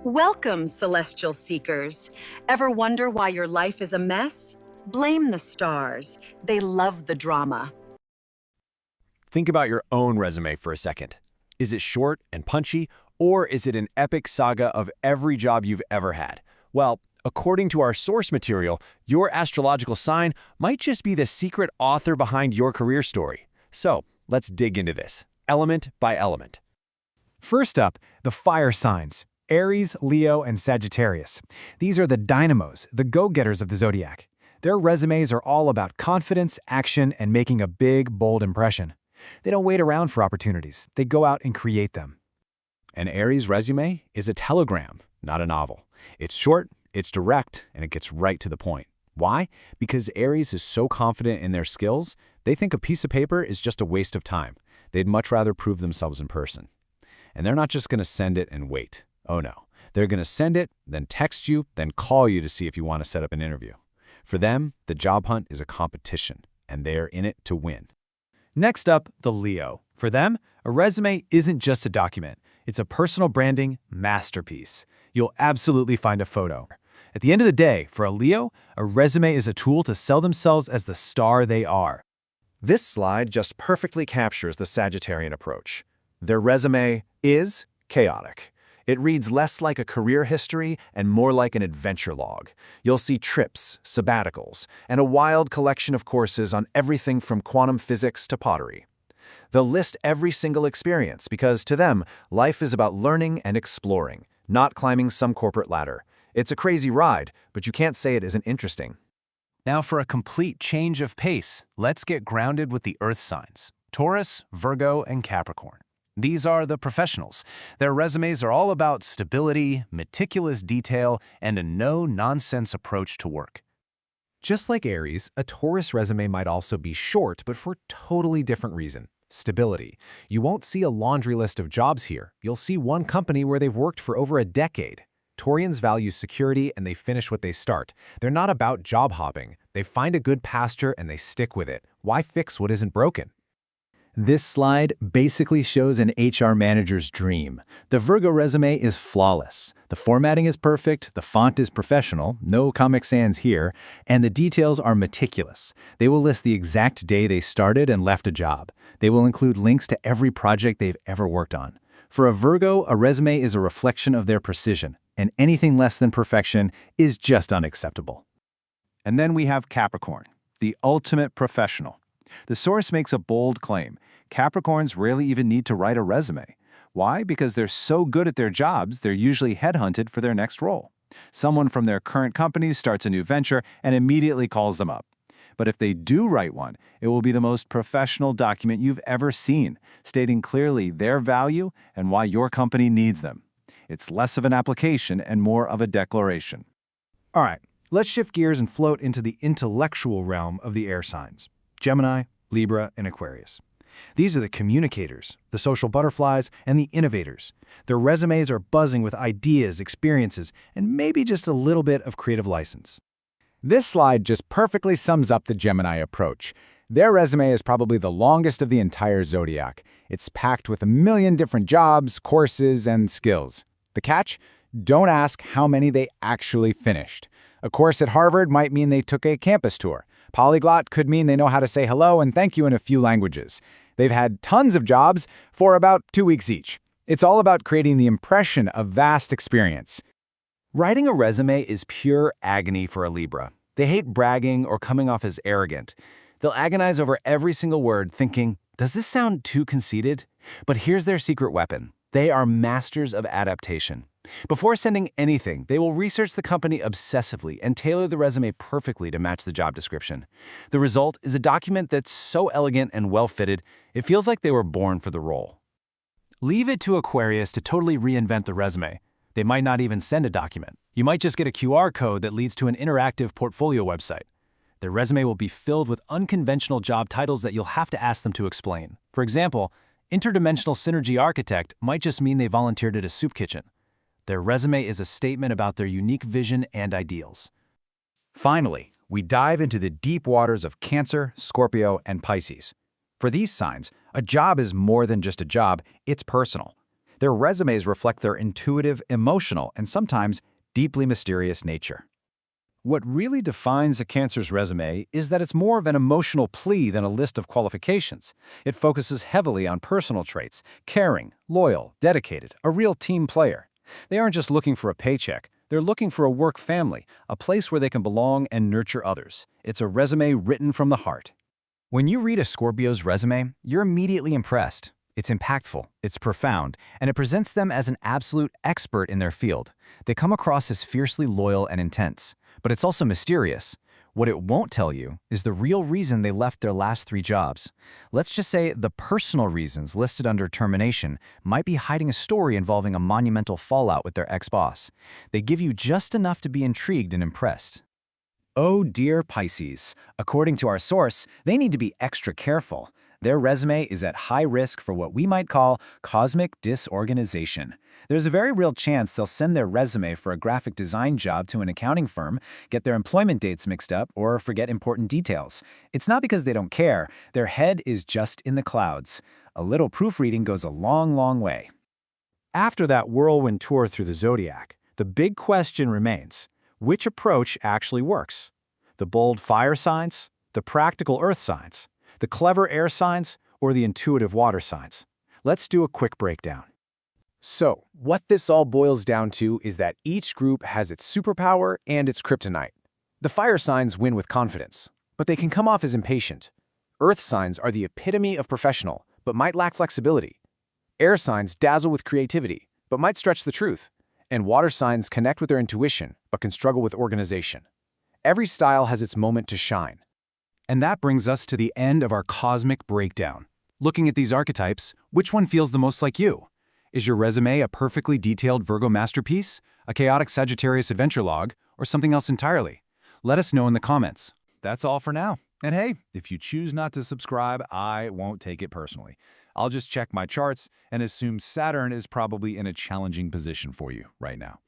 Welcome, celestial seekers. Ever wonder why your life is a mess? Blame the stars. They love the drama. Think about your own resume for a second. Is it short and punchy, or is it an epic saga of every job you've ever had? Well, according to our source material, your astrological sign might just be the secret author behind your career story. So, let's dig into this, element by element. First up, the fire signs, Aries, Leo, and Sagittarius. These are the dynamos, the go-getters of the zodiac. Their resumes are all about confidence, action, and making a big, bold impression. They don't wait around for opportunities. They go out and create them. An Aries resume is a telegram, not a novel. It's short, it's direct, and it gets right to the point. Why? Because Aries is so confident in their skills, they think a piece of paper is just a waste of time. They'd much rather prove themselves in person. And they're not just going to send it and wait. Oh no. They're going to send it, then text you, then call you to see if you want to set up an interview. For them, the job hunt is a competition, and they're in it to win. Next up, the Leo. For them, a resume isn't just a document. It's a personal branding masterpiece. You'll absolutely find a photo. At the end of the day, for a Leo, a resume is a tool to sell themselves as the star they are. This slide just perfectly captures the Sagittarian approach. Their resume is chaotic. It reads less like a career history and more like an adventure log. You'll see trips, sabbaticals, and a wild collection of courses on everything from quantum physics to pottery. They'll list every single experience because, to them, life is about learning and exploring, not climbing some corporate ladder. It's a crazy ride, but you can't say it isn't interesting. Now for a complete change of pace, let's get grounded with the earth signs, Taurus, Virgo, and Capricorn. These are the professionals. Their resumes are all about stability, meticulous detail, and a no-nonsense approach to work. Just like Aries, a Taurus resume might also be short, but for a totally different reason. Stability. You won't see a laundry list of jobs here. You'll see one company where they've worked for over a decade. Taurians value security and they finish what they start. They're not about job hopping. They find a good pasture and they stick with it. Why fix what isn't broken? This slide basically shows an HR manager's dream. The Virgo resume is flawless. The formatting is perfect, the font is professional, no Comic Sans here, and the details are meticulous. They will list the exact day they started and left a job. They will include links to every project they've ever worked on. For a Virgo, a resume is a reflection of their precision, and anything less than perfection is just unacceptable. And then we have Capricorn, the ultimate professional. The source makes a bold claim. Capricorns rarely even need to write a resume. Why? Because they're so good at their jobs, they're usually headhunted for their next role. Someone from their current company starts a new venture and immediately calls them up. But if they do write one, it will be the most professional document you've ever seen, stating clearly their value and why your company needs them. It's less of an application and more of a declaration. All right, let's shift gears and float into the intellectual realm of the air signs. Gemini, Libra, and Aquarius. These are the communicators, the social butterflies, and the innovators. Their resumes are buzzing with ideas, experiences, and maybe just a little bit of creative license. This slide just perfectly sums up the Gemini approach. Their resume is probably the longest of the entire zodiac. It's packed with a million different jobs, courses, and skills. The catch? Don't ask how many they actually finished. A course at Harvard might mean they took a campus tour. Polyglot could mean they know how to say hello and thank you in a few languages. They've had tons of jobs for about 2 weeks each. It's all about creating the impression of vast experience. Writing a resume is pure agony for a Libra. They hate bragging or coming off as arrogant. They'll agonize over every single word, thinking, does this sound too conceited? But here's their secret weapon. They are masters of adaptation. Before sending anything, they will research the company obsessively and tailor the resume perfectly to match the job description. The result is a document that's so elegant and well-fitted, it feels like they were born for the role. Leave it to Aquarius to totally reinvent the resume. They might not even send a document. You might just get a QR code that leads to an interactive portfolio website. Their resume will be filled with unconventional job titles that you'll have to ask them to explain. For example, interdimensional synergy architect might just mean they volunteered at a soup kitchen. Their resume is a statement about their unique vision and ideals. Finally, we dive into the deep waters of Cancer, Scorpio, and Pisces. For these signs, a job is more than just a job, it's personal. Their resumes reflect their intuitive, emotional, and sometimes deeply mysterious nature. What really defines a Cancer's resume is that it's more of an emotional plea than a list of qualifications. It focuses heavily on personal traits: caring, loyal, dedicated, a real team player. They aren't just looking for a paycheck. They're looking for a work family, a place where they can belong and nurture others. It's a resume written from the heart. When you read a Scorpio's resume, you're immediately impressed. It's impactful, it's profound, and it presents them as an absolute expert in their field. They come across as fiercely loyal and intense, but it's also mysterious. What it won't tell you is the real reason they left their last 3 jobs. Let's just say the personal reasons listed under termination might be hiding a story involving a monumental fallout with their ex-boss. They give you just enough to be intrigued and impressed. Oh dear Pisces, according to our source, they need to be extra careful. Their resume is at high risk for what we might call cosmic disorganization. There's a very real chance they'll send their resume for a graphic design job to an accounting firm, get their employment dates mixed up, or forget important details. It's not because they don't care, their head is just in the clouds. A little proofreading goes a long, long way. After that whirlwind tour through the zodiac, the big question remains: which approach actually works? The bold fire signs, the practical earth signs, the clever air signs, or the intuitive water signs? Let's do a quick breakdown. So, what this all boils down to is that each group has its superpower and its kryptonite. The fire signs win with confidence, but they can come off as impatient. Earth signs are the epitome of professional, but might lack flexibility. Air signs dazzle with creativity, but might stretch the truth. And water signs connect with their intuition, but can struggle with organization. Every style has its moment to shine. And that brings us to the end of our cosmic breakdown. Looking at these archetypes, which one feels the most like you? Is your resume a perfectly detailed Virgo masterpiece, a chaotic Sagittarius adventure log, or something else entirely? Let us know in the comments. That's all for now. And hey, if you choose not to subscribe, I won't take it personally. I'll just check my charts and assume Saturn is probably in a challenging position for you right now.